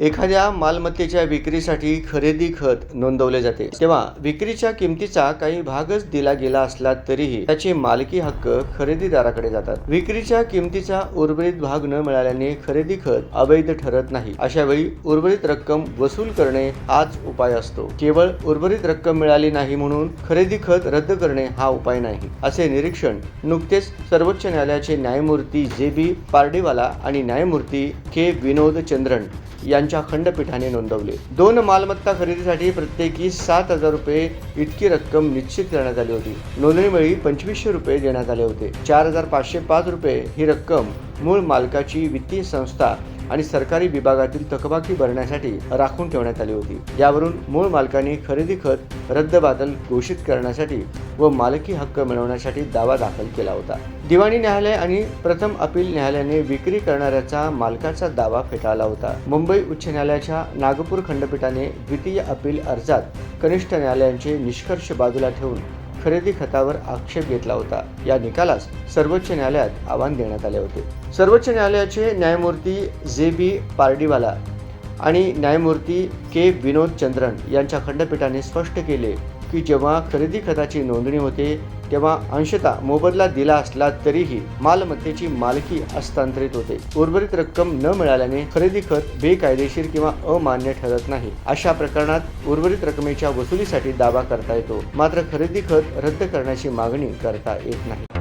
एखाद्या मालमत्तेच्या विक्रीसाठी खरेदी खत नोंदवले जाते, तेव्हा विक्रीच्या किमतीचा काही भागच दिला गेला असला तरीही त्याचे मालकी हक्क खरेदीदाराकडे जातात। विक्रीच्या किमतीचा उर्वरित भाग न मिळाल्याने खरेदी खत अवैध ठरत नाही। अशा वेळी उर्वरित रक्कम वसूल करणे हाच उपाय असतो। केवळ उर्वरित रक्कम मिळाली नाही म्हणून खरेदी खत रद्द करणे हा उपाय नाही, असे निरीक्षण नुकतेच सर्वोच्च न्यायालयाचे न्यायमूर्ती जे.बी. पारडीवाला आणि न्यायमूर्ती के. विनोद चंद्रन यांच्या खंडपीठाने नोंदवले। दोन मालमत्ता खरेदीसाठी प्रत्येकी 7,000 रुपये इतकी रक्कम निश्चित करण्यात आली होती। नोंदणीवेळी 2500 रुपये देण्यात आले होते। 4,505 रुपये ही रक्कम मूळ मालकाची वित्तीय संस्था आणि सरकारी विभागातील थकबाकी भरण्यासाठी राखून ठेवण्यात आली होती। यावरून मूळ मालकाने खरेदी खत रद्दबातल घोषित करण्यासाठी व मालकी हक्क मिळवण्यासाठी दावा दाखल केला होता। दिवाणी न्यायालय आणि प्रथम अपील न्यायालयाने विक्री करणाऱ्याचा मालकाचा दावा फेटाळला होता। मुंबई उच्च न्यायालयाच्या नागपूर खंडपीठाने द्वितीय अपील अर्जात कनिष्ठ न्यायालयाचे निष्कर्ष बाजूला ठेवून खरेदी खतावर आक्षेप घेतला होता। या निकालास सर्वोच्च न्यायालयात आव्हान देण्यात आले होते। सर्वोच्च न्यायालयाचे न्यायमूर्ती जे.बी. पारडीवाला आणि न्यायमूर्ती के. विनोद चंद्रन यांच्या खंडपीठाने स्पष्ट केले की जेव्हा खरेदी खताची नोंदणी होते तेव्हा अंशतः मोबदला दिला असला तरीही मालमत्तेची मालकी हस्तांतरित होते। उर्वरित रक्कम न मिळाल्याने खरेदी खत बेकायदेशीर किंवा अमान्य ठरत नाही। अशा प्रकरणात उर्वरित रकमेच्या वसुलीसाठी दावा करता येतो, मात्र खरेदी खत रद्द करण्याची मागणी करता येत नाही।